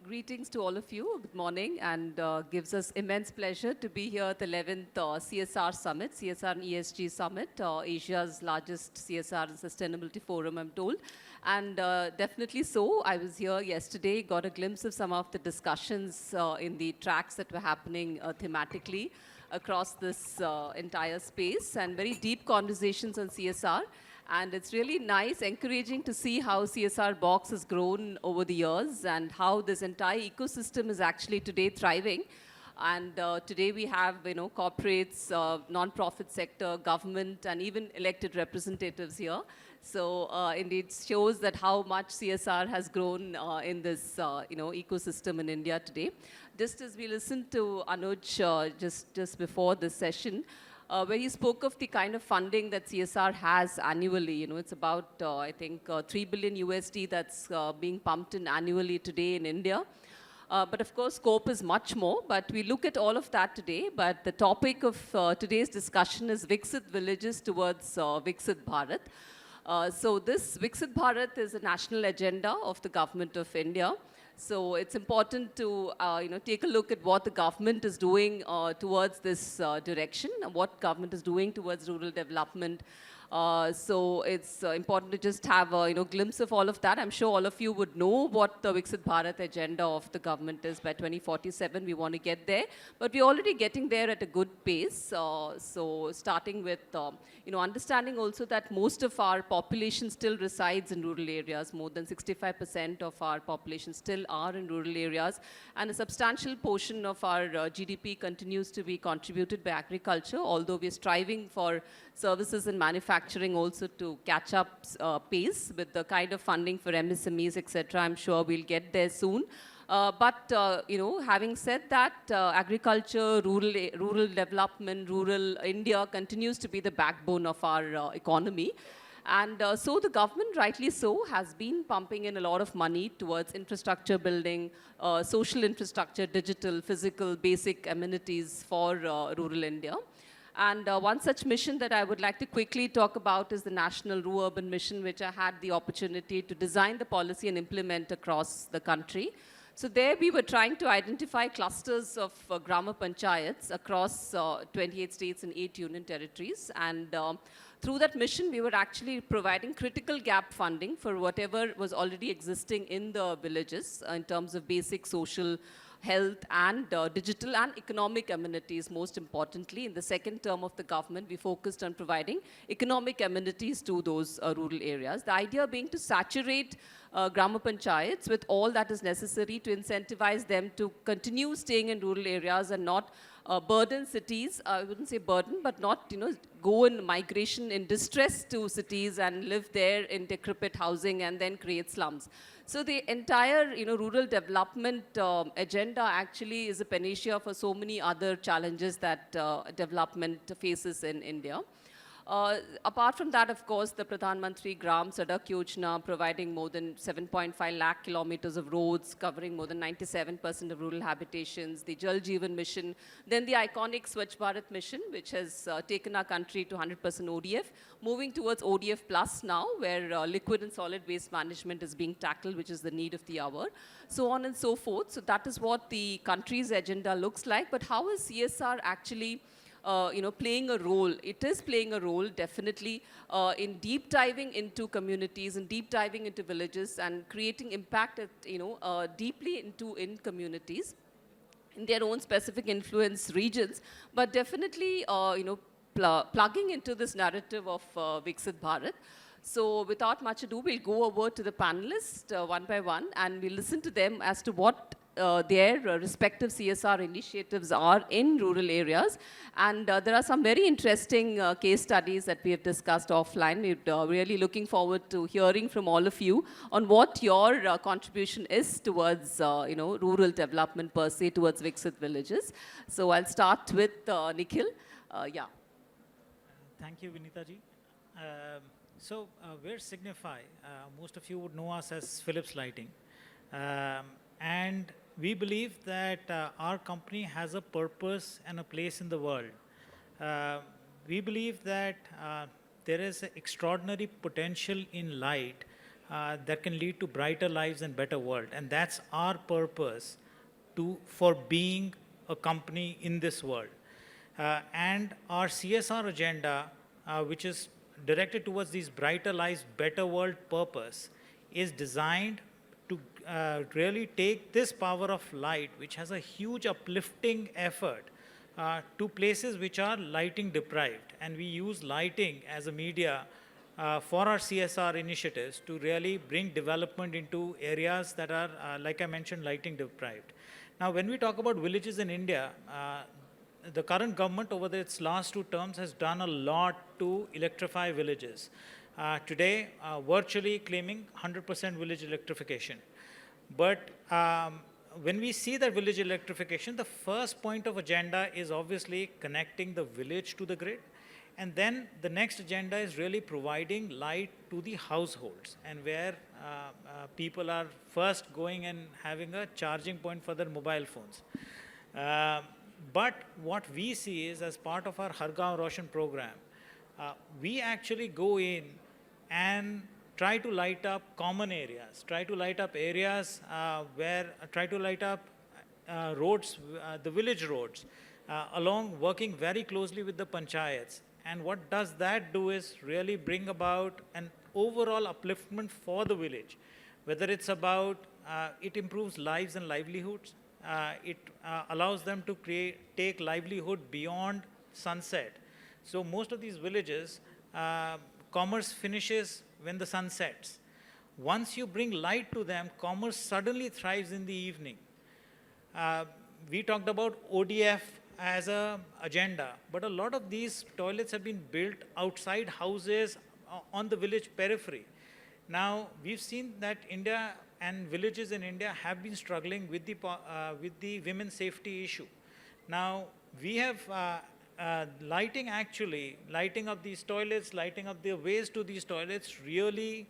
Greetings to all of you. Good morning, and gives us immense pleasure to be here at the 11th CSR Summit, CSR and ESG Summit, Asia's largest CSR and sustainability forum, I'm told. And definitely so. I was here yesterday, got a glimpse of some of the discussions in the tracks that were happening thematically across this entire space, and very deep conversations on CSR. And it's really nice, encouraging to see how CSR Box has grown over the years and how this entire ecosystem is actually today thriving. And today we have, corporates, non-profit sector, government, and even elected representatives here. So indeed shows that how much CSR has grown in this, ecosystem in India today. Just as we listened to Anuj just before this session, where he spoke of the kind of funding that CSR has annually. It's about, I think, 3 billion USD that's being pumped in annually today in India. But of course, scope is much more. But we look at all of that today. But the topic of today's discussion is Viksit Villages towards Viksit Bharat. So this Viksit Bharat is a national agenda of the government of India. So it's important to take a look at what the government is doing towards this direction, what government is doing towards rural development. So it's important to just have a glimpse of all of that. I'm sure all of you would know what the Viksit Bharat agenda of the government is. By 2047, we want to get there. But we're already getting there at a good pace. So starting with understanding also that most of our population still resides in rural areas. More than 65% of our population still are in rural areas. And a substantial portion of our GDP continues to be contributed by agriculture, although we're striving for services and manufacturing also to catch up pace with the kind of funding for MSMEs, etc. I'm sure we'll get there soon. But having said that, agriculture, rural development, rural India continues to be the backbone of our economy. And so the government, rightly so, has been pumping in a lot of money towards infrastructure building, social infrastructure, digital, physical, basic amenities for rural India. And one such mission that I would like to quickly talk about is the National Rural-Urban Mission, which I had the opportunity to design the policy and implement across the country. So there we were trying to identify clusters of Grama Panchayats across 28 states and 8 union territories. And through that mission, we were actually providing critical gap funding for whatever was already existing in the villages in terms of basic social health and digital and economic amenities. Most importantly, in the second term of the government, we focused on providing economic amenities to those rural areas. The idea being to saturate Grama Panchayats with all that is necessary to incentivize them to continue staying in rural areas and not burden cities. I wouldn't say burden, but not go in migration in distress to cities and live there in decrepit housing and then create slums. So the entire rural development agenda actually is a panacea for so many other challenges that development faces in India. Apart from that, of course, the Pradhan Mantri Gram Sadak Yojana providing more than 7.5 lakh kilometers of roads, covering more than 97% of rural habitations, the Jal Jeevan Mission, then the iconic Swachh Bharat Mission, which has taken our country to 100% ODF, moving towards ODF Plus now, where liquid and solid waste management is being tackled, which is the need of the hour, so on and so forth. So that is what the country's agenda looks like. But how is CSR actually playing a role? It is playing a role, definitely, in deep diving into communities and deep diving into villages and creating impact at, deeply in communities in their own specific influence regions, but definitely, plugging into this narrative of Viksit Bharat. So without much ado, we'll go over to the panelists one by one, and we'll listen to them as to what their respective CSR initiatives are in rural areas. And there are some very interesting case studies that we have discussed offline. We're really looking forward to hearing from all of you on what your contribution is towards rural development per se, towards Viksit Villages. So I'll start with Nikhil. Yeah. Thank you, Vinita ji. We're Signify. Most of you would know us as Philips Lighting. And we believe that our company has a purpose and a place in the world. We believe that there is extraordinary potential in light that can lead to brighter lives and better world. And that's our purpose for being a company in this world. And our CSR agenda, which is directed towards these brighter lives, better world purpose, is designed to really take this power of light, which has a huge uplifting effort, to places which are lighting deprived. And we use lighting as a media for our CSR initiatives to really bring development into areas that are, like I mentioned, lighting deprived. Now, when we talk about villages in India, the current government over its last 2 terms has done a lot to electrify villages. Today, virtually claiming 100% village electrification. But when we see that village electrification, the first point of agenda is obviously connecting the village to the grid. And then the next agenda is really providing light to the households, and where people are first going and having a charging point for their mobile phones. But what we see is, as part of our Har Gaon Roshan program, we actually go in and try to light up common areas, try to light up areas try to light up roads, the village roads, along working very closely with the panchayats. And what does that do is really bring about an overall upliftment for the village, whether it's about, it improves lives and livelihoods, it allows them to take livelihood beyond sunset. So most of these villages, commerce finishes when the sun sets. Once you bring light to them, commerce suddenly thrives in the evening. We talked about ODF as an agenda, but a lot of these toilets have been built outside houses on the village periphery. Now, we've seen that India and villages in India have been struggling with the women's safety issue. Now, we have lighting up these toilets, lighting up the ways to these toilets really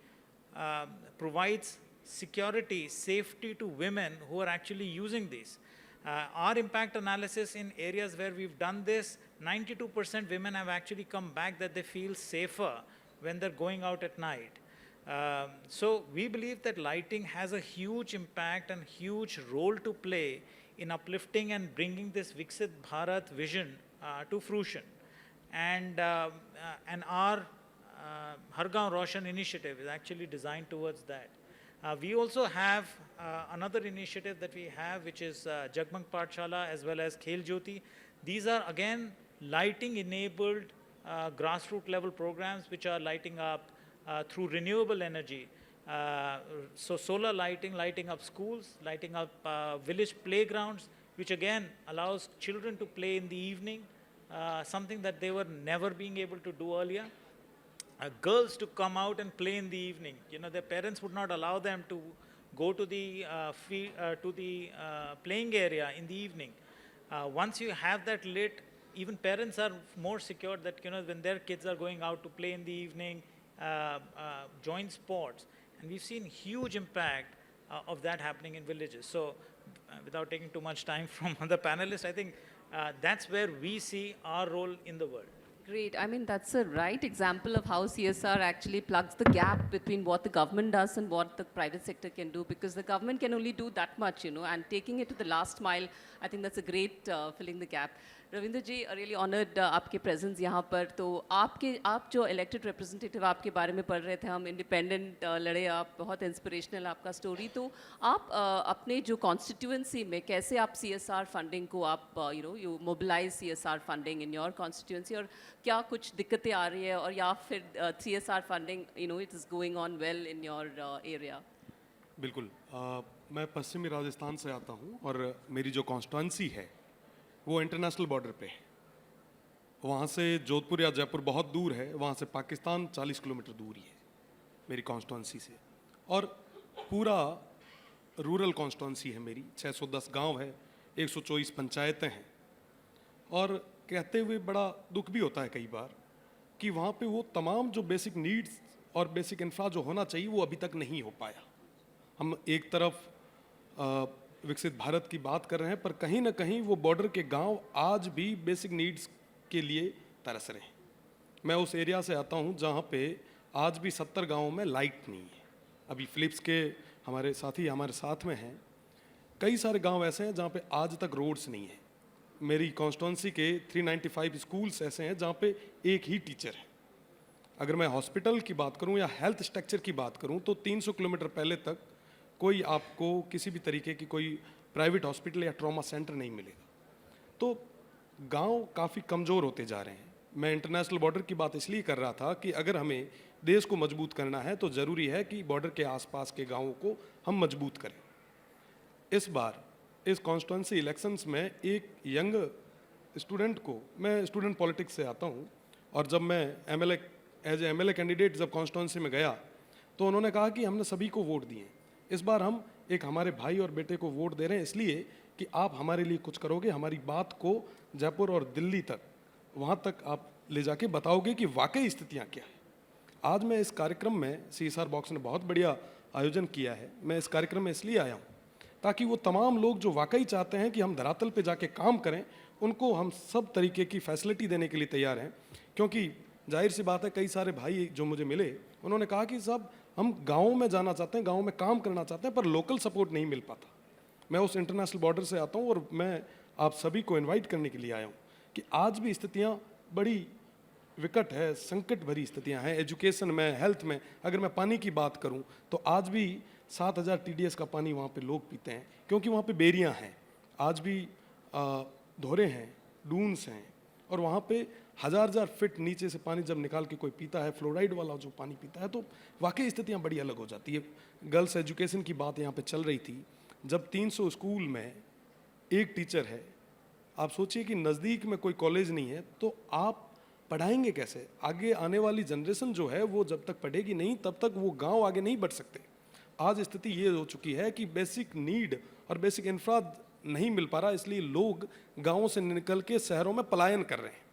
provides security, safety to women who are actually using these. Our impact analysis in areas where we've done this, 92% women have actually come back that they feel safer when they're going out at night. So we believe that lighting has a huge impact and huge role to play in uplifting and bringing this Viksit Bharat vision to fruition. And our Har Gaon Roshan initiative is actually designed towards that. We also have another initiative that we have, which is Jagmag Pathshala as well as Khel Jyoti. These are again lighting enabled grassroots level programs which are lighting up through renewable energy. So solar lighting, lighting up schools, lighting up village playgrounds, which again allows children to play in the evening, something that they were never being able to do earlier. Girls to come out and play in the evening. You know, their parents would not allow them to go to the playing area in the evening. Once you have that lit, even parents are more secure that, you know, when their kids are going out to play in the evening, join sports. And we've seen huge impact of that happening in villages. So without taking too much time from the panelists, I think that's where we see our role in the world. Great. I mean, that's a right example of how CSR actually plugs the gap between what the government does and what the private sector can do, because the government can only do that much, you know, and taking it to the last mile, I think that's a great filling the gap. Ravindra ji, really honoured आपके presence यहाँ पर. तो आप जो elected representative आपके बारे में पढ़ रहे थे, हम इंडिपेंडेंट लड़े, आप बहुत इंस्पिरेशनल आपका स्टोरी. तो आप अपने जो कॉन्स्टिट्यूएंसी में कैसे आप CSR फंडिंग को आप you mobilise CSR funding in your constituency, और क्या कुछ दिक्कतें आ रही है, और या फिर CSR funding it is going on well in your area? बिल्कुल. मैं पश्चिमी राजस्थान से आता हूँ और मेरी जो कॉन्स्टिट्यूंसी है वो इंटरनेशनल बॉर्डर पे है. वहाँ से जोधपुर या जयपुर बहुत दूर है, वहाँ से पाकिस्तान 40 किलोमीटर दूर ही है मेरी कॉन्स्टिट्यूंसी से. और पूरा रूरल कॉन्स्टिट्यूंसी है मेरी. 610 गांव है, 124 पंचायतें हैं. और कहते हुए बड़ा दुख भी होता है कई बार कि वहाँ पे वो तमाम जो बेसिक नीड्स और बेसिक इंफ्रा जो होना चाहिए वो अभी तक नहीं हो पाया। हम एक तरफ विकसित भारत की बात कर रहे हैं, पर कहीं ना कहीं वो बॉर्डर के गांव आज भी बेसिक नीड्स के लिए तरस रहे हैं। मैं उस एरिया से आता हूं जहां पे आज भी 70 गांवों में लाइट नहीं है। अभी फिलिप्स के हमारे साथी हमारे साथ में हैं, कई सारे गांव ऐसे हैं जहां पे आज तक रोड्स नहीं है। मेरी कॉन्स्टिट्यूंसी के 395 स्कूल्स ऐसे हैं जहां पे एक ही टीचर है। अगर मैं हॉस्पिटल की बात करूं या हेल्थ स्ट्रक्चर की बात करूं तो 300 किलोमीटर पहले तक कोई आपको किसी भी तरीके की कोई प्राइवेट हॉस्पिटल या ट्रॉमा सेंटर नहीं मिलेगा। तो गांव काफ़ी कमज़ोर होते जा रहे हैं। मैं इंटरनेशनल बॉर्डर की बात इसलिए कर रहा था कि अगर हमें देश को मजबूत करना है तो ज़रूरी है कि बॉर्डर के आसपास के गांवों को हम मजबूत करें। इस बार इस कॉन्स्टिट्यूंसी इलेक्शंस में एक यंग स्टूडेंट को, मैं स्टूडेंट पॉलिटिक्स से आता हूं, और जब मैं MLA as a MLA candidate जब कॉन्स्टिट्यूंसी में गया तो उन्होंने कहा कि हमने सभी को वोट दिए, इस बार हम एक हमारे भाई और बेटे को वोट दे रहे हैं इसलिए कि आप हमारे लिए कुछ करोगे, हमारी बात को जयपुर और दिल्ली तक, वहाँ तक आप ले जाके बताओगे कि वाकई स्थितियाँ क्या है। आज मैं इस कार्यक्रम में, CSR बॉक्स ने बहुत बढ़िया आयोजन किया है, मैं इस कार्यक्रम में इसलिए आया हूँ ताकि वो तमाम लोग जो वाकई चाहते हैं कि हम धरातल पे जाके काम करें, उनको हम सब तरीके की फैसिलिटी देने के लिए तैयार हैं। क्योंकि जाहिर सी बात है, कई सारे भाई जो मुझे मिले उन्होंने कहा कि साहब हम गाँव में जाना चाहते हैं, गाँव में काम करना चाहते हैं, पर लोकल सपोर्ट नहीं मिल पाता। मैं उस इंटरनेशनल बॉर्डर से आता हूँ और मैं आप सभी को इनवाइट करने के लिए आया हूँ कि आज भी स्थितियाँ बड़ी विकट है, संकट भरी स्थितियाँ हैं। एजुकेशन में, हेल्थ में, अगर मैं पानी की बात करूँ तो आज भी 7000 TDS का पानी वहाँ पे लोग पीते हैं क्योंकि वहाँ पे बेरियाँ हैं, आज भी धोरे हैं, डून्स हैं, और वहाँ पे हजार फीट नीचे से पानी जब निकाल के कोई पीता है, फ्लोराइड वाला जो पानी पीता है, तो वाकई स्थितियाँ बड़ी अलग हो जाती है। गर्ल्स एजुकेशन की बात यहाँ पे चल रही थी। जब 300 स्कूल में एक टीचर है, आप सोचिए कि नज़दीक में कोई कॉलेज नहीं है, तो आप पढ़ाएंगे कैसे? आगे आने वाली जनरेशन जो है वो जब तक पढ़ेगी नहीं तब तक वो गांव आगे नहीं बढ़ सकते। आज स्थिति ये हो चुकी है कि बेसिक नीड और बेसिक इंफ्रा नहीं मिल पा रहा, इसलिए लोग गाँवों से निकल के शहरों में पलायन कर रहे हैं।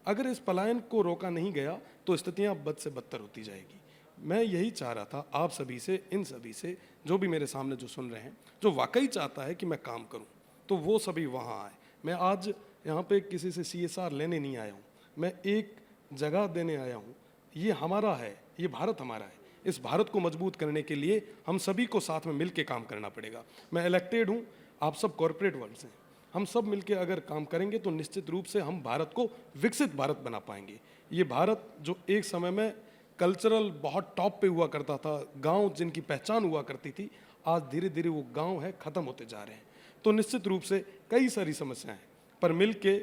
अगर इस पलायन को रोका नहीं गया तो स्थितियाँ बद से बदतर होती जाएगी। मैं यही चाह रहा था आप सभी से, इन सभी से, जो भी मेरे सामने जो सुन रहे हैं, जो वाकई चाहता है कि मैं काम करूं, तो वो सभी वहाँ आए। मैं आज यहाँ पे किसी से CSR लेने नहीं आया हूँ, मैं एक जगह देने आया हूँ। ये हमारा है, ये भारत हमारा है। इस भारत को मजबूत करने के लिए हम सभी को साथ में मिल के काम करना पड़ेगा। मैं इलेक्टेड हूँ, आप सब कॉरपोरेट वर्ल्ड से, हम सब मिलके अगर काम करेंगे तो निश्चित रूप से हम भारत को विकसित भारत बना पाएंगे। ये भारत जो एक समय में कल्चरल बहुत टॉप पे हुआ करता था, गांव जिनकी पहचान हुआ करती थी, आज धीरे धीरे वो गांव है ख़त्म होते जा रहे हैं। तो निश्चित रूप से कई सारी समस्याएं हैं, पर मिल के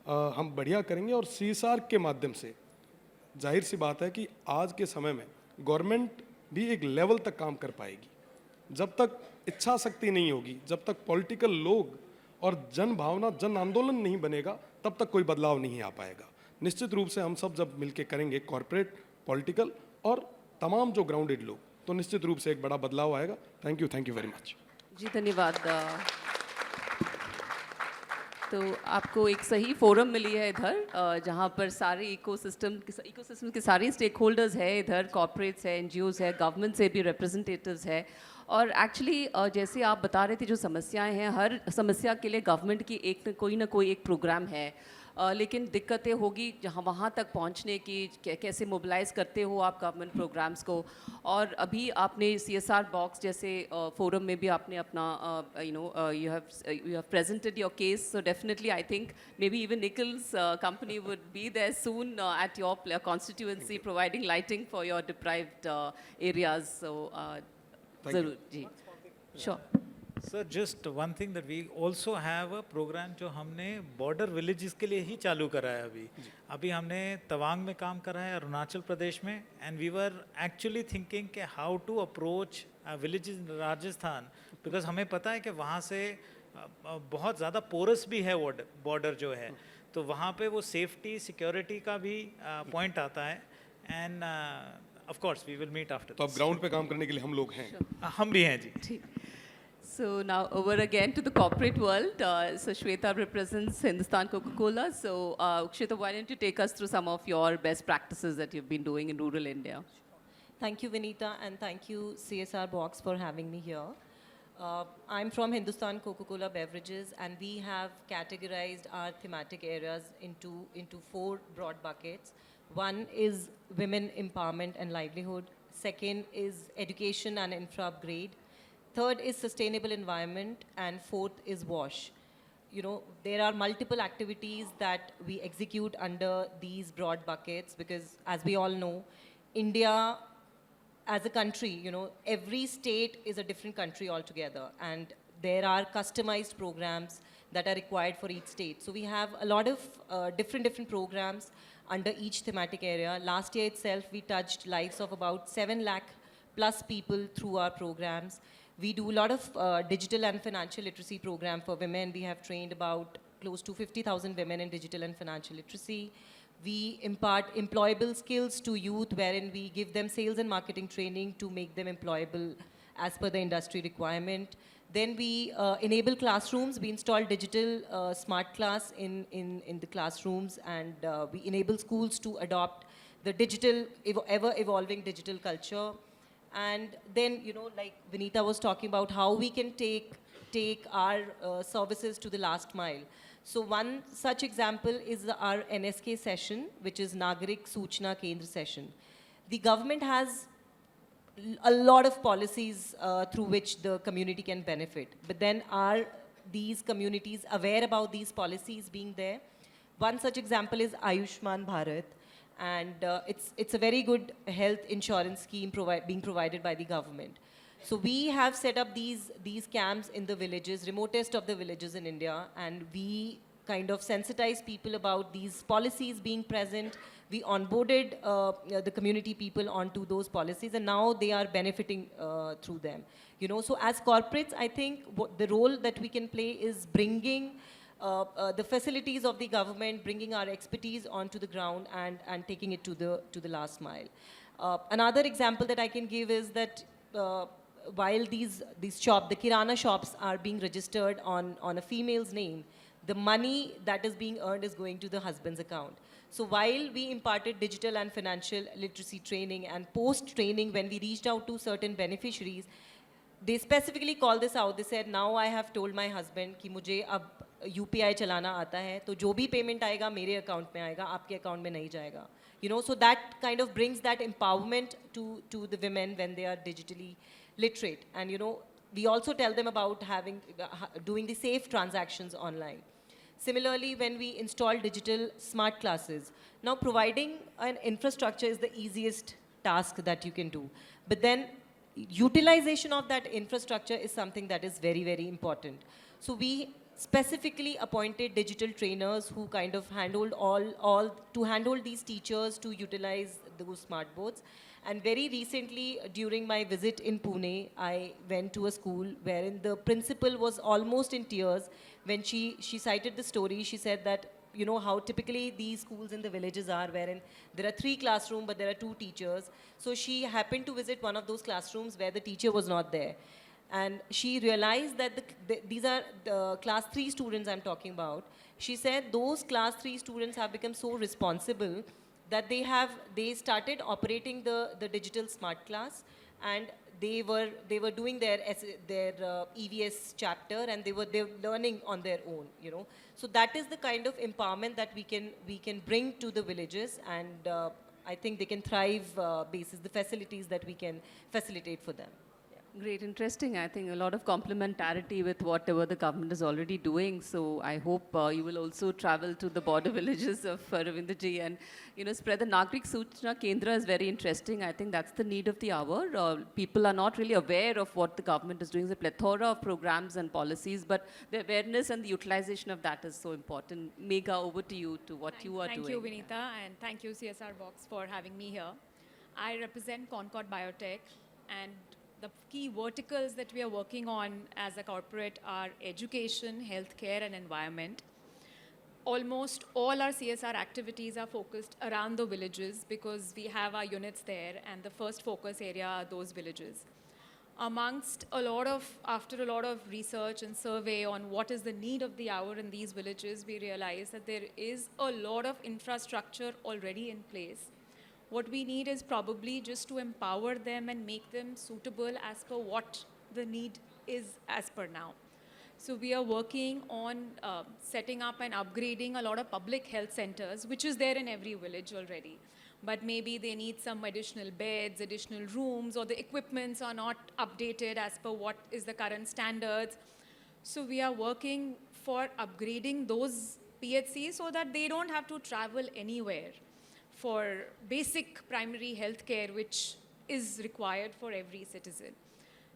हम बढ़िया करेंगे। और CSR के माध्यम से जाहिर सी बात है कि आज के समय में गवर्नमेंट भी एक लेवल तक काम कर पाएगी। जब तक इच्छा शक्ति नहीं होगी, जब तक पॉलिटिकल लोग और जन भावना, जन आंदोलन नहीं बनेगा, तब तक कोई बदलाव नहीं आ पाएगा। निश्चित रूप से हम सब जब मिलके करेंगे, कॉर्पोरेट, पॉलिटिकल और तमाम जो ग्राउंडेड लोग, तो निश्चित रूप से एक बड़ा बदलाव आएगा। Thank you very much. जी धन्यवाद। तो आपको एक सही फोरम मिली है इधर, जहाँ पर सारे इकोसिस्टम के सारे स्टेक होल्डर्स है, इधर कॉर्पोरेट्स है, NGOs है, गवर्नमेंट से भी रिप्रेजेंटेटिव्स है। और एक्चुअली जैसे आप बता रहे थे, जो समस्याएं हैं, हर समस्या के लिए गवर्नमेंट की कोई ना कोई एक प्रोग्राम है, लेकिन दिक्कतें होगी जहाँ वहाँ तक पहुँचने की, कैसे मोबिलाइज करते हो आप गवर्नमेंट प्रोग्राम्स को। और अभी आपने CSR बॉक्स जैसे फोरम में भी आपने अपना you have presented your case, so definitely I think may be even Nickels company would be there soon at your constituency providing lighting for your deprived areas. So ज़रूर जी, sure. Sir, just one thing that we also have a program जो हमने border villages के लिए ही चालू करा है। अभी हमने तवांग में काम करा है, अरुणाचल प्रदेश में, and we were actually thinking कि how to approach villages in Rajasthan, because हमें पता है कि वहाँ से बहुत ज़्यादा पोरस भी है बॉर्डर जो है, तो वहाँ पे वो सेफ्टी सिक्योरिटी का भी पॉइंट आता है। And of course we will meet after. तो अब ग्राउंड पे काम करने के लिए हम लोग हैं। हम भी हैं जी। ठीक। So now over again to the corporate world. So Shweta represents Hindustan Coca-Cola. So Shweta, why don't you take us through some of your best practices that you've been doing in rural India? Thank you, Vinita, and thank you, CSR Box, for having me here. I'm from Hindustan Coca-Cola Beverages, and we have categorized our thematic areas into four broad buckets. One is women empowerment and livelihood. Second is education and infra upgrade. Third is sustainable environment, and fourth is WASH. You know, there are multiple activities that we execute under these broad buckets because, as we all know, India as a country, you know, every state is a different country altogether, and there are customized programs that are required for each state. So we have a lot of different programs under each thematic area. Last year itself, we touched lives of about 7 lakh plus people through our programs. We do a lot of digital and financial literacy program for women. We have trained about close to 50,000 women in digital and financial literacy. We impart employable skills to youth, wherein we give them sales and marketing training to make them employable as per the industry requirement. Then we enable classrooms. We install digital smart class in the classrooms, and we enable schools to adopt the digital, ever-evolving digital culture. And then, you know, like Vinita was talking about how we can take our services to the last mile. So one such example is our NSK session, which is Nagarik Suchna Kendra session. The government has a lot of policies through which the community can benefit. But then are these communities aware about these policies being there? One such example is Ayushman Bharat. And it's a very good health insurance scheme being provided by the government. So we have set up these camps in the villages, remotest of the villages in India, and we kind of sensitize people about these policies being present. We onboarded the community people onto those policies, and now they are benefiting through them. You know, so as corporates, I think the role that we can play is bringing the facilities of the government, bringing our expertise onto the ground and taking it to the last mile. Another example that I can give is that while these shops, the Kirana shops are being registered on a female's name, the money that is being earned is going to the husband's account. So while we imparted digital and financial literacy training and post-training, when we reached out to certain beneficiaries, they specifically called this out. They said, now I have told my husband कि मुझे अब UPI चलाना आता है, तो जो भी payment आएगा मेरे account में आएगा, आपके account में नहीं जाएगा. You know, so that kind of brings that empowerment to the women when they are digitally literate. And you know, we also tell them about doing the safe transactions online. Similarly, when we install digital smart classes, now providing an infrastructure is the easiest task that you can do. But then utilization of that infrastructure is something that is very, very important. So we specifically appointed digital trainers who kind of handled to handle these teachers to utilize those smart boards. And very recently, during my visit in Pune, I went to a school wherein the principal was almost in tears when she cited the story. She said that, you know, how typically these schools in the villages are, wherein there are 3 classrooms, but there are 2 teachers. So she happened to visit one of those classrooms where the teacher was not there. And she realized that these are the class 3 students I'm talking about. She said those class 3 students have become so responsible that they started operating the digital smart class, and they were doing their EVS chapter, and they were learning on their own, you know. So that is the kind of empowerment that we can bring to the villages, and I think they can thrive basis the facilities that we can facilitate for them. Great, interesting. I think a lot of complementarity with whatever the government is already doing. So I hope you will also travel to the border villages of Ravindraji and, you know, spread the Nagarik Suchna Kendra is very interesting. I think that's the need of the hour. People are not really aware of what the government is doing. There's a plethora of programs and policies, but the awareness and the utilization of that is so important. Megha, over to you to what you are doing. Thank you, Vinita, and thank you, CSR Box, for having me here. I represent Concord Biotech, and the key verticals that we are working on as a corporate are education, healthcare, and environment. Almost all our CSR activities are focused around the villages because we have our units there, and the first focus area are those villages. after a lot of research and survey on what is the need of the hour in these villages, we realize that there is a lot of infrastructure already in place. What we need is probably just to empower them and make them suitable as per what the need is as per now. So we are working on setting up and upgrading a lot of public health centers, which is there in every village already. But maybe they need some additional beds, additional rooms, or the equipments are not updated as per what is the current standards. So we are working for upgrading those PHCs so that they don't have to travel anywhere for basic primary health care, which is required for every citizen.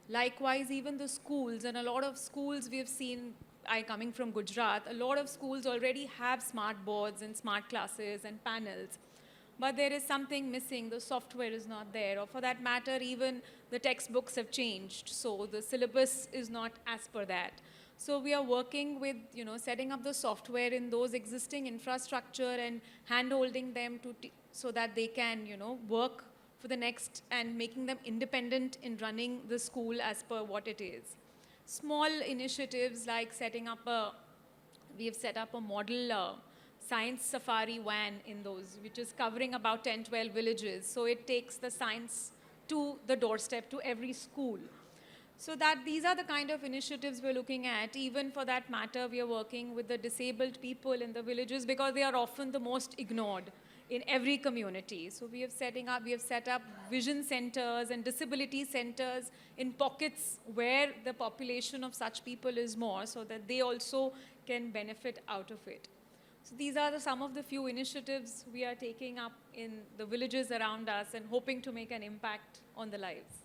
Likewise, even the schools, and a lot of schools we have seen, I coming from Gujarat, a lot of schools already have smart boards and smart classes and panels. But there is something missing, the software is not there, or for that matter, even the textbooks have changed, so the syllabus is not as per that. So we are working with, setting up the software in those existing infrastructure and hand-holding them so that they can, work for the next and making them independent in running the school as per what it is. Small initiatives like we have set up a model science safari van in those, which is covering about 10, 12 villages. So it takes the science to the doorstep, to every school. So that these are the kind of initiatives we're looking at. Even for that matter, we are working with the disabled people in the villages because they are often the most ignored in every community. So we have set up vision centers and disability centers in pockets where the population of such people is more, so that they also can benefit out of it. So these are some of the few initiatives we are taking up in the villages around us and hoping to make an impact on the lives.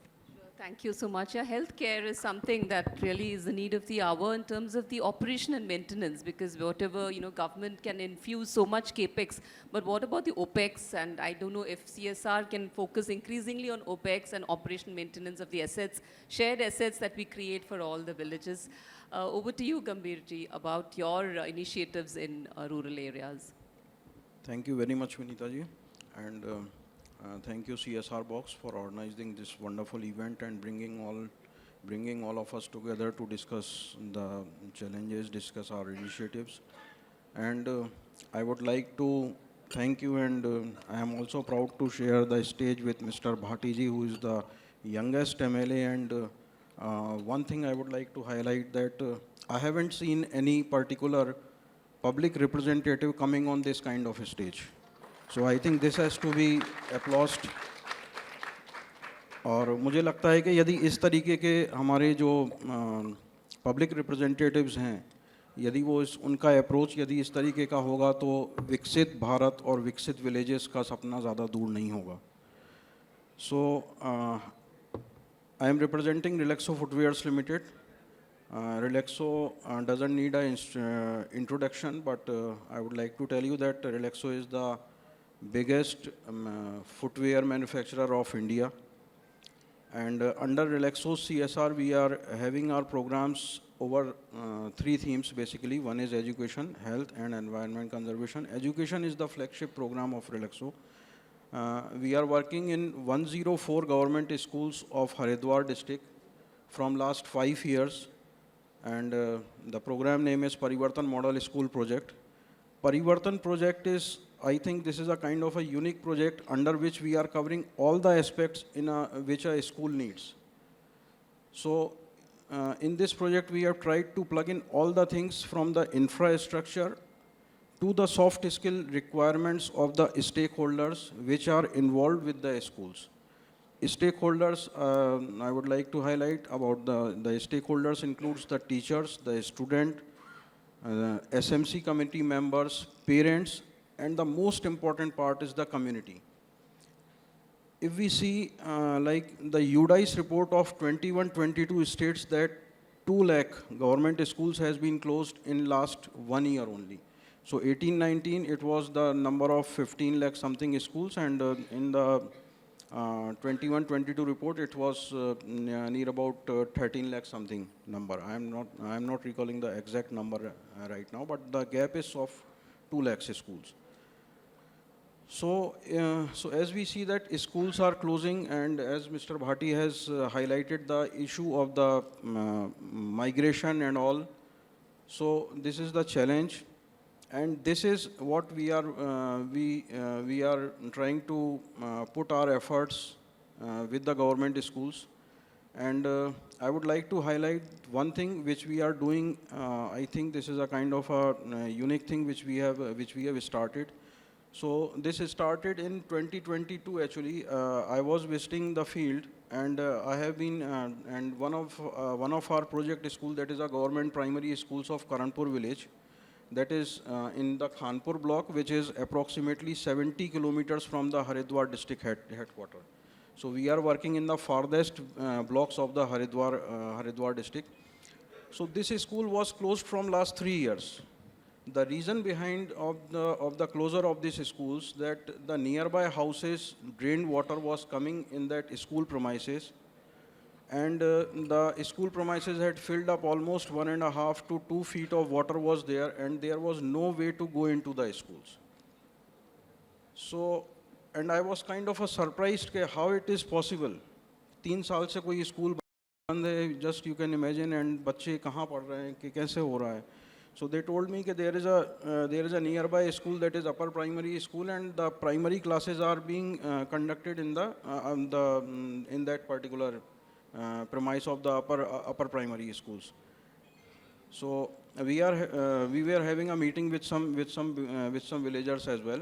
Thank you so much. Yeah, healthcare is something that really is the need of the hour in terms of the operation and maintenance, because whatever, government can infuse so much capex, but what about the OPEX? And I don't know if CSR can focus increasingly on OPEX and operation maintenance of the assets, shared assets that we create for all the villages. Over to you, Gambhirji, about your initiatives in rural areas. Thank you very much, Vinita ji, and thank you CSR Box for organizing this wonderful event and bringing all of us together to discuss the challenges, discuss our initiatives. And I would like to thank you, and I am also proud to share the stage with Mr. Bhati ji, who is the youngest MLA. And one thing I would like to highlight that I haven't seen any particular public representative coming on this kind of a stage. So I think this has to be applauded. और मुझे लगता है कि यदि इस तरीके के हमारे जो पब्लिक रिप्रेजेंटेटिव्स हैं, यदि वो उनका अप्रोच यदि इस तरीके का होगा तो विकसित भारत और विकसित विलेजेस का सपना ज़्यादा दूर नहीं होगा. So I am representing Relaxo Footwears Limited. Relaxo doesn't need an introduction, but I would like to tell you that Relaxo is the biggest footwear manufacturer of India. And under Relaxo CSR, we are having our programs over 3 themes basically. One is education, health, and environment conservation. Education is the flagship program of Relaxo. We are working in 104 government schools of Haridwar district from last 5 years. And the program name is Parivartan Model School Project. Parivartan project is, I think this is a kind of a unique project under which we are covering all the aspects which a school needs. So in this project, we have tried to plug in all the things from the infrastructure to the soft skill requirements of the stakeholders which are involved with the schools. Stakeholders, I would like to highlight about the stakeholders includes the teachers, the student, SMC committee members, parents, and the most important part is the community. If we see like the UDICE report of 21-22 states that 2 lakh government schools has been closed in last 1 year only. So 18-19 it was the number of 15 lakh something schools, and in the 21-22 report it was near about 13 lakh something number. I am not recalling the exact number right now, but the gap is of 2 lakhs schools. So as we see that schools are closing, and as Mr. Bhati has highlighted the issue of the migration and all, so this is the challenge, and this is what we are trying to put our efforts with the government schools. And I would like to highlight one thing which we are doing. I think this is a kind of a unique thing which we have started. So this started in 2022 actually. I was visiting the field, and I have been, and one of our project school, that is a government primary schools of Karanpur village, that is in the Khanpur block, which is approximately 70 kilometers from the Haridwar district headquarter. So we are working in the farthest blocks of the Haridwar district. So this school was closed from last 3 years. The reason behind of the closure of these schools, that the nearby houses drained water was coming in that school premises, and the school premises had filled up almost 1.5 to 2 feet of water was there, and there was no way to go into the schools. So, and I was kind of a surprised कि how it is possible. 3 साल से कोई school बंद है, just you can imagine, and बच्चे कहाँ पढ़ रहे हैं, कि कैसे हो रहा है. So they told me that there is a nearby school, that is upper primary school, and the primary classes are being conducted in in that particular premise of the upper primary schools. So we were having a meeting with some villagers as well.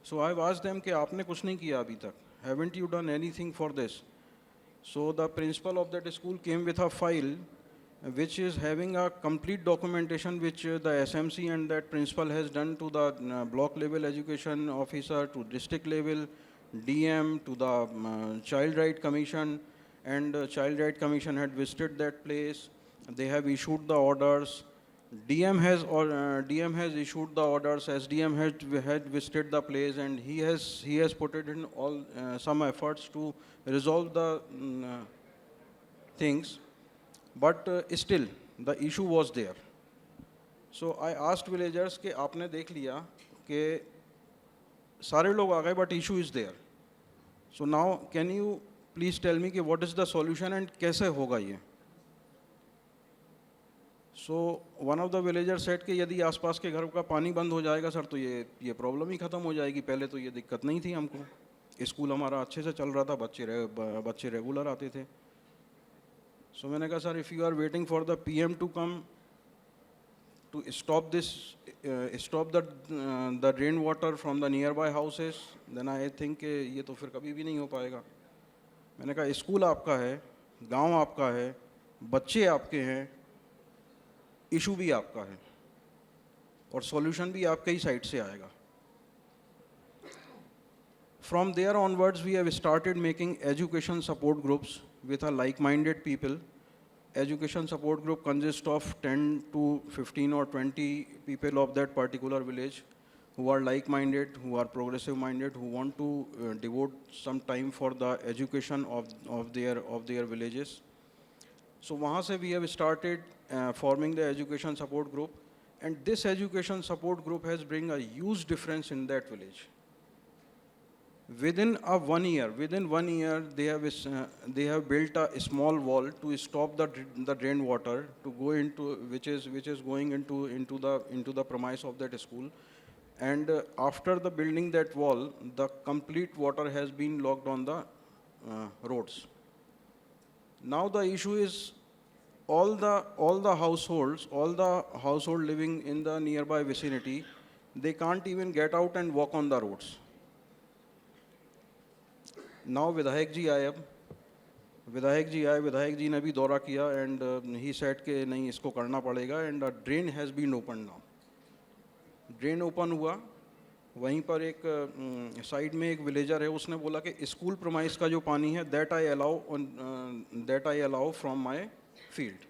So I've asked them कि आपने कुछ नहीं किया अभी तक. Haven't you done anything for this? So the principal of that school came with a file which is having a complete documentation which the SMC and that principal has done to the block level education officer, to district level DM, to the Child Right Commission, and Child Right Commission had visited that place. They have issued the orders. DM has issued the orders. SDM had visited the place, and he has put it in all some efforts to resolve the things. But still, the issue was there. So I asked villagers कि आपने देख लिया कि सारे लोग आ गए, but issue is there. So now, can you please tell me कि what is the solution and कैसे होगा ये? So one of the villagers said कि यदि आसपास के घर का पानी बंद हो जाएगा सर, तो ये प्रॉब्लम ही ख़त्म हो जाएगी. पहले तो ये दिक्कत नहीं थी हमको. स्कूल हमारा अच्छे से चल रहा था, बच्चे रेगुलर आते थे. So मैंने कहा sir, if you are waiting for the PM to come to stop the drain water from the nearby houses, then I think ये तो फिर कभी भी नहीं हो पाएगा. मैंने कहा स्कूल आपका है, गांव आपका है, बच्चे आपके हैं, इशू भी आपका है, और सॉल्यूशन भी आपके ही साइड से आएगा. From there onwards, we have started making education support groups with a like-minded people. Education support group consists of 10 to 15 or 20 people of that particular village who are like-minded, who are progressive-minded, who want to devote some time for the education of their villages. So वहाँ से we have started forming the education support group, and this education support group has bring a huge difference in that village. Within 1 year, they have built a small wall to stop the drain water to go into which is going into the premise of that school. And after the building that wall, the complete water has been locked on the roads. Now the issue is all the household living in the nearby vicinity, they can't even get out and walk on the roads. Now विधायक जी आए, विधायक जी ने भी दौरा किया, and he said कि नहीं, इसको करना पड़ेगा, and a drain has been opened now. Drain open हुआ, वहीं पर एक साइड में एक विलेजर है, उसने बोला कि स्कूल प्रमाइस का जो पानी है that I allow from my field.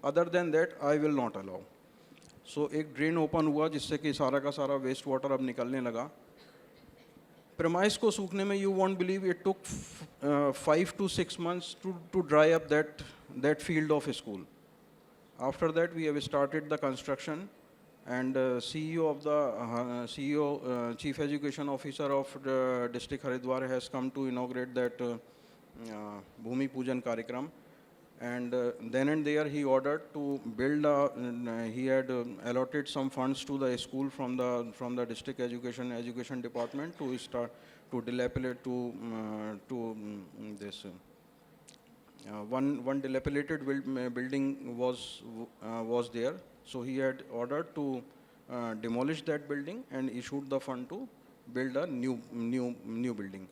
Other than that I will not allow. So एक drain open हुआ जिससे कि सारा का सारा waste water अब निकलने लगा. Premise को सूखने में, you won't believe, it took 5 to 6 months to dry up that field of school. After that we have started the construction, and CEO of the Chief Education Officer of the District Haridwar has come to inaugurate that Bhumi Pujan Karikram. And then and there he ordered to build he had allotted some funds to the school from the district education department to start to dilapidate this one dilapidated building was there, so he had ordered to demolish that building and issued the fund to build a new building.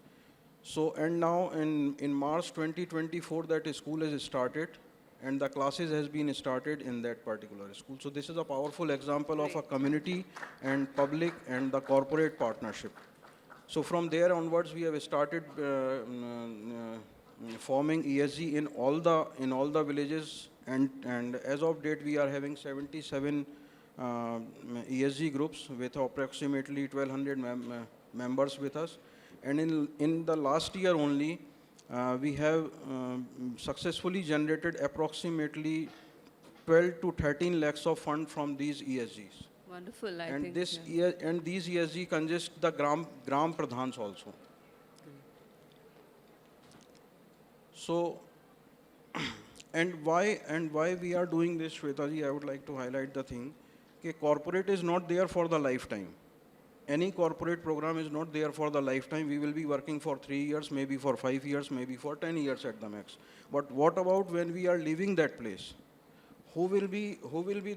So, and now in March 2024 that school has started and the classes has been started in that particular school. So this is a powerful example of a community and public and the corporate partnership. So from there onwards we have started forming ESG in all the villages, and as of date we are having 77 ESG groups with approximately 1200 members with us. And in the last year only, we have successfully generated approximately 12 to 13 lakhs of fund from these ESGs. Wonderful, I And think. this yeah. and these ESG consist the gram pradhans also. So, and why we are doing this, Shwetaji, I would like to highlight the thing, that corporate is not there for the lifetime. Any corporate program is not there for the lifetime. We will be working for 3 years, maybe for 5 years, maybe for 10 years at the max. But what about when we are leaving that place? Who will be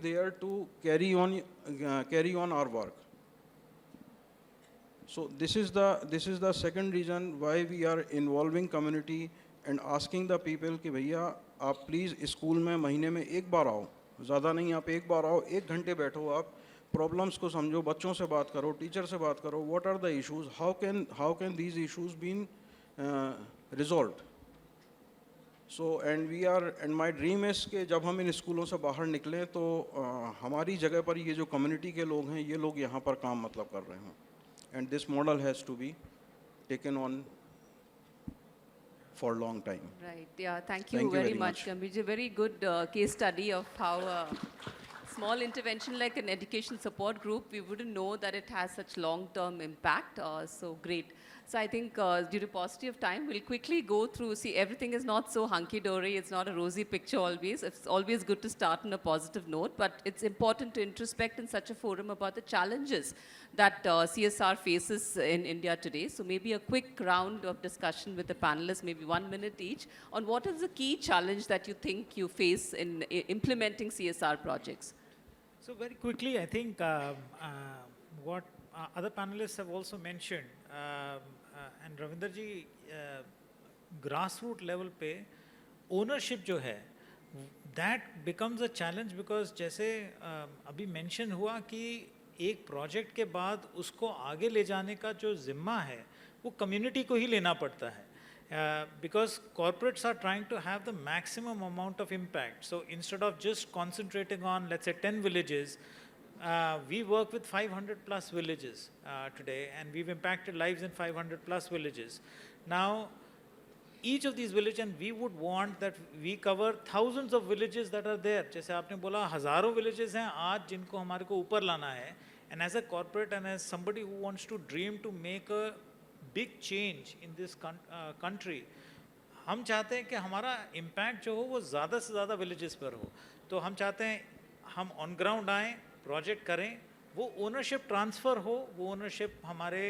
there to carry on our work? So this is the second reason why we are involving community and asking the people कि भैया आप please school में महीने में एक बार आओ, ज़्यादा नहीं, आप एक बार आओ, 1 घंटे बैठो, आप प्रॉब्लम्स को समझो, बच्चों से बात करो, टीचर से बात करो, what are the issues, how can these issues been resolved. So and my dream is कि जब हम इन स्कूलों से बाहर निकलें तो हमारी जगह पर ये जो कम्युनिटी के लोग हैं, ये लोग यहाँ पर काम मतलब कर रहे हों. And this model has to be taken on for a long time. Right, yeah, thank you, Thank you very very much, much. Gambhir. A very good case study of how a small intervention like an education support group, we wouldn't know that it has such long-term impact, so great. So I think due to paucity of time, we'll quickly go through, see everything is not so hunky-dory, it's not a rosy picture always. It's always good to start on a positive note, but it's important to introspect in such a forum about the challenges that CSR faces in India today. So maybe a quick round of discussion with the panelists, maybe 1 minute each, on what is the key challenge that you think you face in implementing CSR projects? So very quickly, I think what other panelists have also mentioned, and Ravinder ji, grassroots level पे ownership जो है, that becomes a challenge because जैसे अभी mention हुआ कि एक project के बाद उसको आगे ले जाने का जो जिम्मा है, वो community को ही लेना पड़ता है. Because corporates are trying to have the maximum amount of impact. So instead of just concentrating on, let's say, 10 villages, we work with 500 plus villages today, and we've impacted lives in 500 plus villages. Now, each of these villages, and we would want that we cover thousands of villages that are there. जैसे आपने बोला हजारों villages हैं आज जिनको हमारे को ऊपर लाना है. And as a corporate and as somebody who wants to dream to make a big change in this country, हम चाहते हैं कि हमारा impact जो हो वो ज़्यादा से ज़्यादा villages पर हो. तो हम चाहते हैं हम on ground आएं, project करें, वो ownership transfer हो, वो ownership हमारे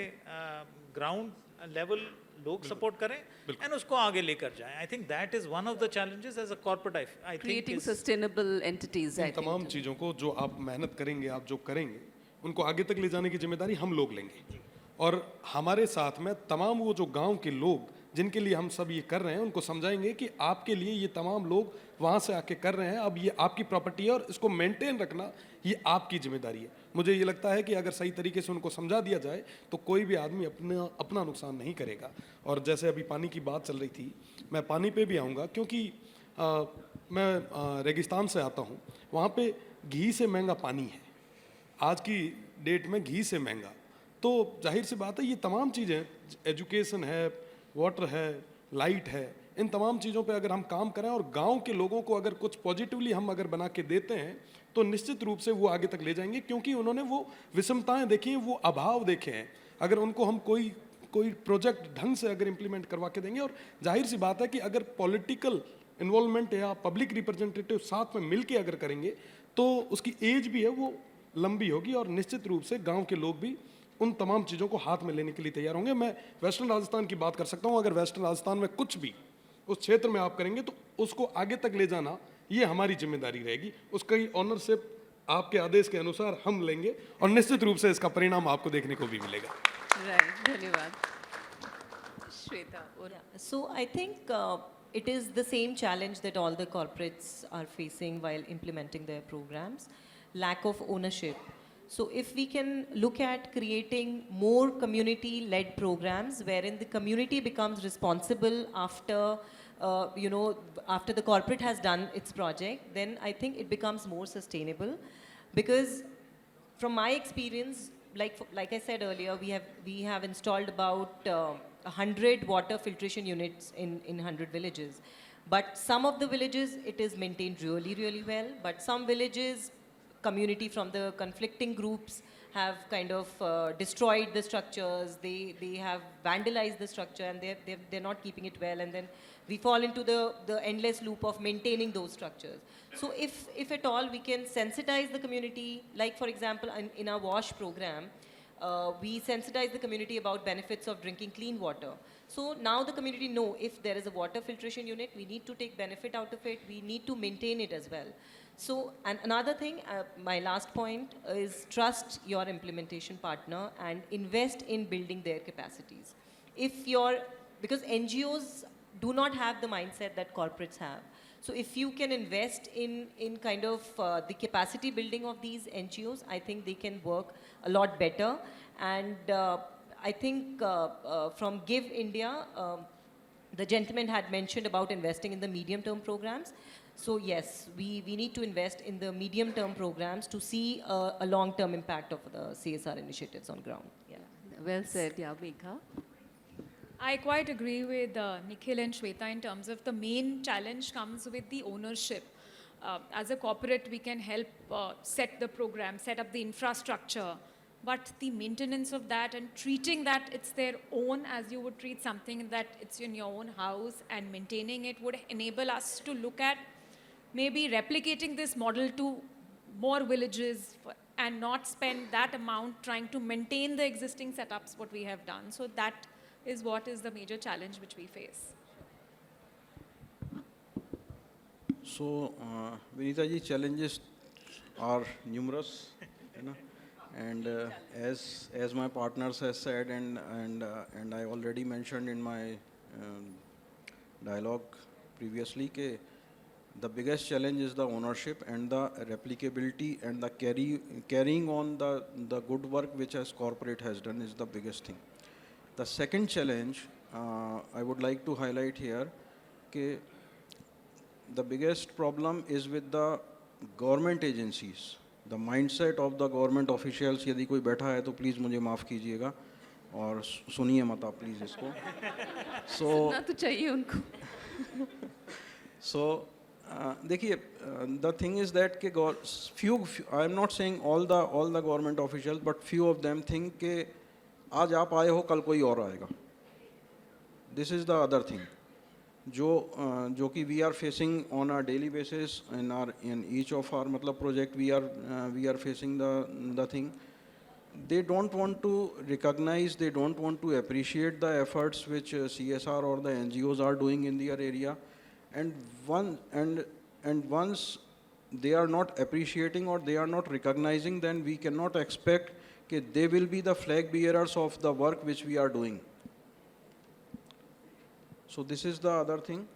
ground level लोग support करें and उसको आगे लेकर जाएं. I think that is one of the challenges as a corporate. I think Creating is sustainable entities, I इन तमाम think. चीज़ों को जो आप मेहनत करेंगे, आप जो करेंगे, उनको आगे तक ले जाने की जिम्मेदारी हम लोग लेंगे. और हमारे साथ में तमाम वो जो गांव के लोग जिनके लिए हम सब ये कर रहे हैं, उनको समझाएंगे कि आपके लिए ये तमाम लोग वहाँ से आके कर रहे हैं, अब ये आपकी प्रॉपर्टी है और इसको मेंटेन रखना ये आपकी जिम्मेदारी है. मुझे ये लगता है कि अगर सही तरीके से उनको समझा दिया जाए तो कोई भी आदमी अपना नुकसान नहीं करेगा. और जैसे अभी पानी की बात चल रही थी, मैं पानी पे भी आऊँगा क्योंकि मैं रेगिस्तान से आता हूँ. वहाँ पे घी से महंगा पानी है, आज की डेट में घी से महंगा. तो जाहिर सी बात है ये तमाम चीज़ें, एजुकेशन है, वाटर है, लाइट है, इन तमाम चीज़ों पे अगर हम काम करें और गांव के लोगों को अगर कुछ पॉजिटिवली हम अगर बना के देते हैं तो निश्चित रूप से वो आगे तक ले जाएंगे, क्योंकि उन्होंने वो विषमताएं देखी हैं, वो अभाव देखे हैं। अगर उनको हम कोई प्रोजेक्ट ढंग से अगर इम्प्लीमेंट करवा के देंगे, और जाहिर सी बात है कि अगर पॉलिटिकल इन्वॉल्वमेंट या पब्लिक रिप्रेजेंटेटिव साथ में मिलके अगर करेंगे तो उसकी एज भी है वो लंबी होगी, और निश्चित रूप से गांव के लोग भी उन तमाम चीज़ों को हाथ में लेने के लिए तैयार होंगे। मैं वेस्टर्न राजस्थान की बात कर सकता हूँ, अगर वेस्टर्न राजस्थान में कुछ भी उस क्षेत्र में आप करेंगे तो उसको आगे तक ले जाना ये हमारी जिम्मेदारी रहेगी। उसका ही ऑनरशिप आपके आदेश के अनुसार हम लेंगे, और निश्चित रूप से इसका परिणाम आपको देखने को भी मिलेगा। Right, धन्यवाद। श्वेता, और So I think it is the same challenge that all the corporates are facing while implementing their programs, lack of ownership. So if we can look at creating more community-led programs wherein the community becomes responsible after, after the corporate has done its project, then I think it becomes more sustainable. Because from my experience, like I said earlier, we have installed about 100 water filtration units in 100 villages. But some of the villages, it is maintained really, really well. But some villages, community from the conflicting groups have kind of destroyed the structures. They have vandalized the structure, and they're not keeping it well. And then we fall into the endless loop of maintaining those structures. So if at all we can sensitize the community, like for example in our WASH program, we sensitize the community about benefits of drinking clean water. So now the community know if there is a water filtration unit, we need to take benefit out of it, we need to maintain it as well. So, and another thing, my last point is trust your implementation partner and invest in building their capacities. Because NGOs do not have the mindset that corporates have. So if you can invest in kind of the capacity building of these NGOs, I think they can work a lot better. And I think from Give India, the gentleman had mentioned about investing in the medium-term programs. So yes, we need to invest in the medium-term programs to see a long-term impact of the CSR initiatives on ground. Yeah. well said, yeah, Megha. I quite agree with Nikhil and Shweta in terms of the main challenge comes with the ownership. As a corporate, we can help set the program, set up the infrastructure, but the maintenance of that and treating that it's their own as you would treat something that it's in your own house, and maintaining it would enable us to look at maybe replicating this model to more villages and not spend that amount trying to maintain the existing setups what we have done. So that is what is the major challenge which we face. So, Vinita ji, challenges are numerous, you know, and as my partners has said, and I already mentioned in my dialogue previously, ke the biggest challenge is the ownership and the replicability and the carrying on the good work which as corporate has done is the biggest thing. The second challenge I would like to highlight here, ke the biggest problem is with the government agencies. The mindset of the government officials, यदि कोई बैठा है तो please मुझे माफ़ कीजिएगा और सुनिए मत आप प्लीज़ इसको. सुनना तो चाहिए उनको. So देखिए, the thing is that कि few I am not saying all the government officials, but few of them think कि आज आप आए हो कल कोई और आएगा. This is the other thing. जो कि we are facing on a daily basis in each of our मतलब project we are facing the thing. They don't want to recognize, they don't want to appreciate the efforts which CSR or the NGOs are doing in their area, and once they are not appreciating or they are not recognizing, then we cannot expect that they will be the flag bearers of the work which we are doing. So this is the other thing.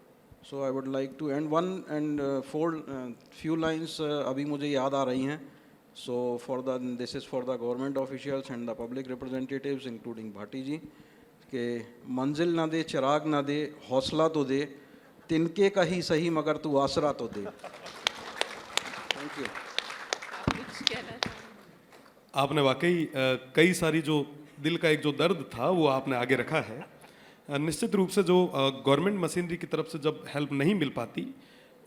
So I would like to end few lines अभी मुझे याद आ रही हैं. So this is for the government officials and the public representatives, including Bhati ji, कि मंजिल ना दे चिराग ना दे हौसला तो दे तिनके का ही सही मगर तू आसरा तो दे. Thank you. कुछ कहना चाहें? आपने वाकई कई सारी जो दिल का एक जो दर्द था वो आपने आगे रखा है. निश्चित रूप से जो गवर्नमेंट मशीनरी की तरफ से जब हेल्प नहीं मिल पाती,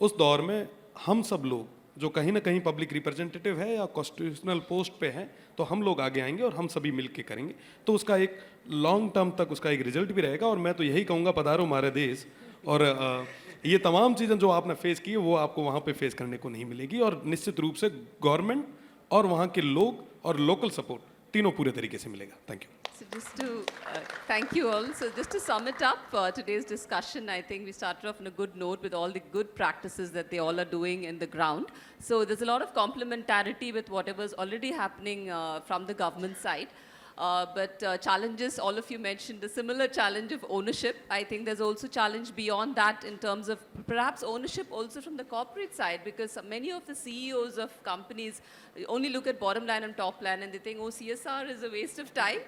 उस दौर में हम सब लोग जो कहीं ना कहीं पब्लिक रिप्रेजेंटेटिव है या कॉन्स्टिट्यूशनल पोस्ट पे है, तो हम लोग आगे आएंगे और हम सभी मिल के करेंगे, तो उसका एक लॉन्ग टर्म तक उसका एक रिजल्ट भी रहेगा। और मैं तो यही कहूँगा, पधारो हमारे देश। और ये तमाम चीज़ें जो आपने फेस की है वो आपको वहाँ पे फेस करने को नहीं मिलेगी, और निश्चित रूप से गवर्नमेंट और वहाँ के लोग और लोकल सपोर्ट तीनों पूरे तरीके से मिलेगा। Thank you. So just to thank you all. So just to sum it up, today's discussion, I think we started off on a good note with all the good practices that they all are doing in the ground. So there's a lot of complementarity with whatever is already happening from the government side. But challenges, all of you mentioned, the similar challenge of ownership. I think there's also challenge beyond that in terms of perhaps ownership also from the corporate side, because many of the CEOs of companies only look at bottom line and top line and they think, oh, CSR is a waste of time.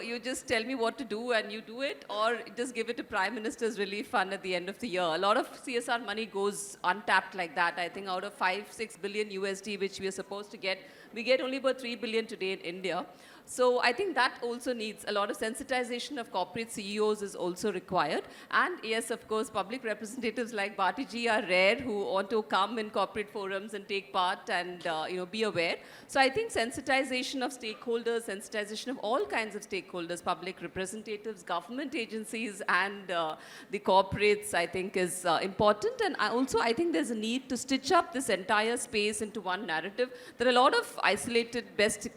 You just tell me what to do and you do it, or just give it to Prime Minister's relief fund at the end of the year. A lot of CSR money goes untapped like that. I think out of 5-6 billion USD, which we are supposed to get, we get only about 3 billion today in India. So I think that also needs a lot of sensitization of corporate CEOs is also required. And yes, of course, public representatives like Bharti ji are rare who want to come in corporate forums and take part and be aware. So I think sensitization of stakeholders, sensitization of all kinds of stakeholders, public representatives, government agencies, and the corporates, I think is important. And I think there's a need to stitch up this entire space into one narrative. There are a lot of isolated best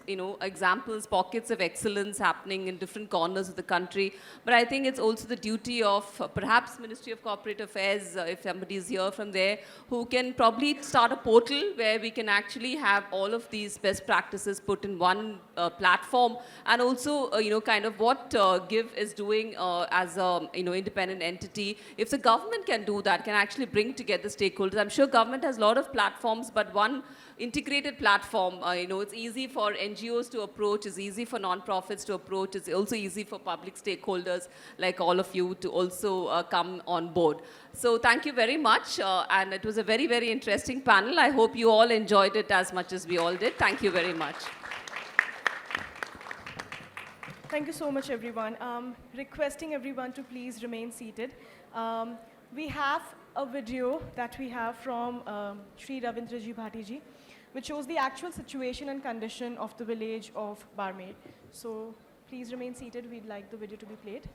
examples, pockets of excellence happening in different corners of the country. But I think it's also the duty of perhaps Ministry of Corporate Affairs, if somebody is here from there, who can probably start a portal where we can actually have all of these best practices put in one platform, and also kind of what GIVE is doing as a independent entity. If the government can do that, can actually bring together stakeholders. I'm sure government has a lot of platforms, but one integrated platform, it's easy for NGOs to approach, it's easy for non-profits to approach, it's also easy for public stakeholders like all of you to also come on board. So thank you very much, and it was a very, very interesting panel. I hope you all enjoyed it as much as we all did. Thank you very much. Thank you so much, everyone. Requesting everyone to please remain seated. We have a video that we have from Shri Ravindraji Bhati ji, which shows the actual situation and condition of the village of Barmer. So please remain seated. We'd like the video to be played.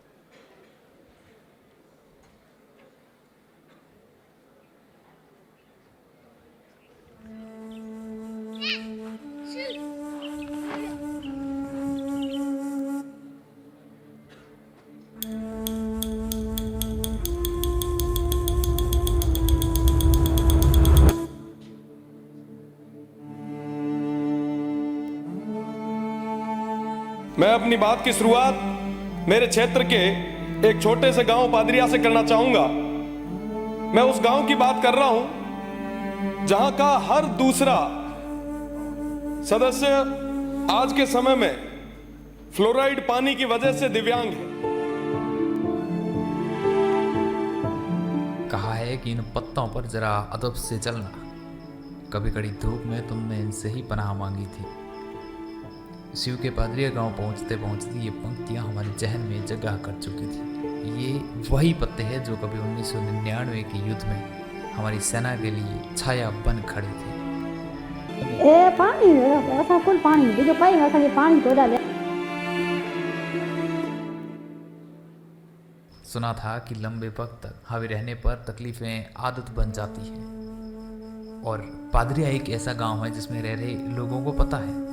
मैं अपनी बात की शुरुआत मेरे क्षेत्र के एक छोटे से गांव पादरिया से करना चाहूंगा। मैं उस गांव की बात कर रहा हूं जहां का हर दूसरा सदस्य आज के समय में फ्लोराइड पानी की वजह से दिव्यांग है। कहा है कि इन पत्तों पर जरा अदब से चलना, कभी कड़ी धूप में तुमने इनसे ही पनाह मांगी थी। शिव के पादरिया गांव पहुंचते पहुंचते ये पंक्तियां हमारे जहन में जगह कर चुकी थी। ये वही पत्ते हैं जो कभी 1999 के युद्ध में हमारी सेना के लिए छाया बन खड़े थे। ए पानी ऐसा कुल पानी जो कहीं ऐसा ये पानी तो डाले। सुना था कि लंबे वक्त तक हावी रहने पर तकलीफें आदत बन जाती हैं, और पादरिया एक ऐसा गांव है जिसमें रह रहे लोगों को पता है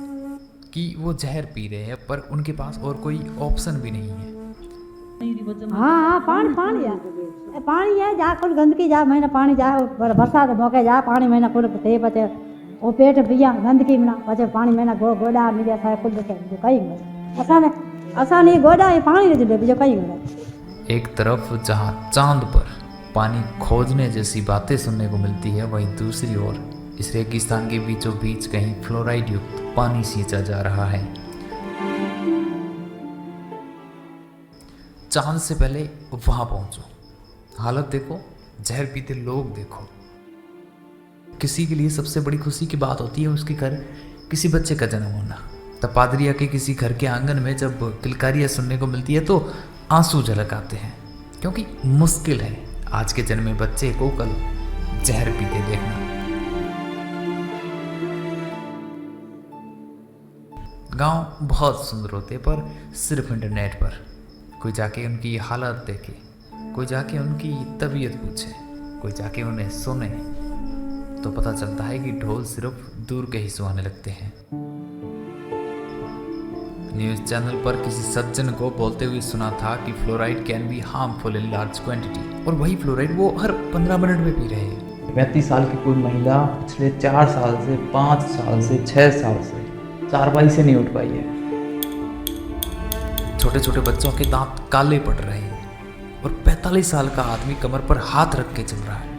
कि वो जहर पी रहे हैं, पर उनके पास और कोई ऑप्शन भी नहीं है। हाँ पानी है जा कुल गंदगी जा महीना पानी जा बरसात मौके जा पानी महीना कुल थे बचे वो पेट पिया गंदगी में बचे पानी महीना गोडा मिले सारे कुल जो कहीं असा नहीं गोडा ये पानी नहीं जुड़े जो कहीं। एक तरफ जहाँ चांद पर पानी खोजने जैसी बातें सुनने को मिलती है, वहीं दूसरी ओर इस रेगिस्तान के बीचों बीच कहीं फ्लोराइड युक्त पानी सींचा जा रहा है। चांद से पहले वहां पहुंचो, हालत देखो, जहर पीते लोग देखो। किसी के लिए सबसे बड़ी खुशी की बात होती है उसके घर किसी बच्चे का जन्म होना। तब पादरिया के किसी घर के आंगन में जब किलकारियां सुनने को मिलती है तो आंसू झलक आते हैं, क्योंकि मुश्किल है आज के जन्मे बच्चे को कल जहर पीते देखना। गांव बहुत सुंदर होते पर सिर्फ इंटरनेट पर। कोई जाके उनकी हालत देखे, कोई जाके उनकी तबीयत पूछे, कोई जाके उन्हें सुने, तो पता चलता है कि ढोल सिर्फ दूर के ही सुहाने लगते हैं। न्यूज़ चैनल पर किसी सज्जन को बोलते हुए सुना था कि fluoride can be harmful in large quantity, और वही फ्लोराइड वो हर 15 मिनट में पी रहे हैं। 35 साल की कोई महिला पिछले 4 साल से, 5 साल से, 6 साल से चारपाई से नहीं उठ पाई है। छोटे छोटे बच्चों के दांत काले पड़ रहे हैं और 45 साल का आदमी कमर पर हाथ रख के चल रहा है।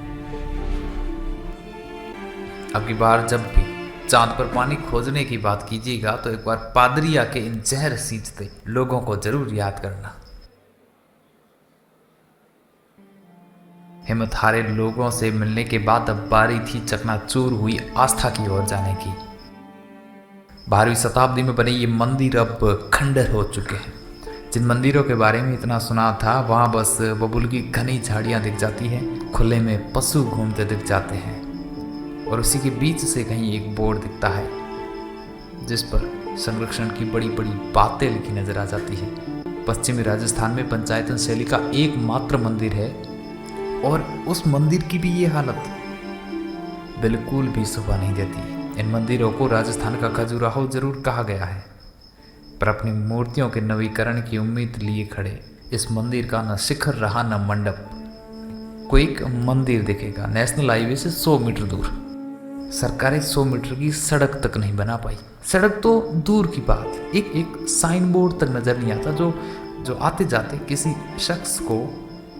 अब की बार जब भी चांद पर पानी खोजने की बात कीजिएगा तो एक बार पादरी आके इन जहर सींचते लोगों को जरूर याद करना। हिम्मत हारे लोगों से मिलने के बाद अब बारी थी चकनाचूर हुई आस्था की ओर जाने की। 12वीं शताब्दी में बने ये मंदिर अब खंडर हो चुके हैं। जिन मंदिरों के बारे में इतना सुना था वहाँ बस बबुल की घनी झाड़ियाँ दिख जाती हैं, खुले में पशु घूमते दिख जाते हैं, और उसी के बीच से कहीं एक बोर्ड दिखता है जिस पर संरक्षण की बड़ी बड़ी बातें लिखी नजर आ जाती है। पश्चिमी राजस्थान में पंचायतन शैली का एकमात्र मंदिर है और उस मंदिर की भी ये हालत बिल्कुल भी शोभा नहीं देती। इन मंदिरों को राजस्थान का खजुराहो जरूर कहा गया है, पर अपनी मूर्तियों के नवीकरण की उम्मीद लिए खड़े इस मंदिर का न शिखर रहा न मंडप। कोई एक मंदिर दिखेगा नेशनल हाईवे से 100 मीटर दूर, सरकारें 100 मीटर की सड़क तक नहीं बना पाई। सड़क तो दूर की बात, एक साइन बोर्ड तक नजर नहीं आता जो आते जाते किसी शख्स को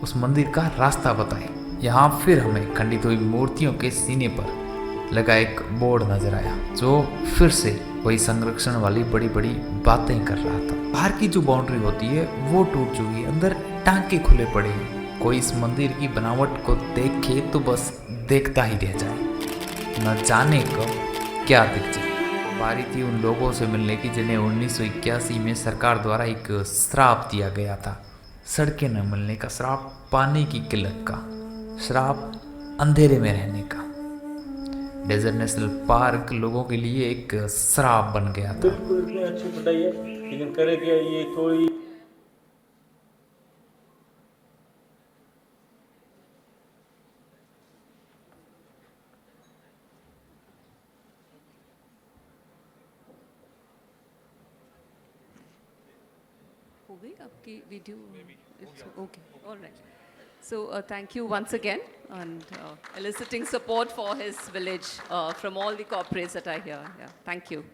उस मंदिर का रास्ता बताए। यहाँ फिर हमें खंडित हुई मूर्तियों के सीने पर लगा एक बोर्ड नजर आया जो फिर से वही संरक्षण वाली बड़ी बड़ी बातें कर रहा था। बाहर की जो बाउंड्री होती है वो टूट चुकी है, अंदर टांके खुले पड़े हैं। कोई इस मंदिर की बनावट को देखे तो बस देखता ही रह जाए, न जाने कब क्या दिख जाए। बारी थी उन लोगों से मिलने की जिन्हें 1981 में सरकार द्वारा एक श्राप दिया गया था। सड़कें न मिलने का श्राप, पानी की किल्लत का श्राप, अंधेरे में रहने का। डेजर्ट नेशनल पार्क लोगों के लिए एक श्राप बन गया था। बिल्कुल अच्छी पिटाई है, लेकिन करे क्या, ये थोड़ी हो गई आपकी video? Okay, alright. So thank you once again and eliciting support for his village from all the corporates that are here. Yeah, thank you.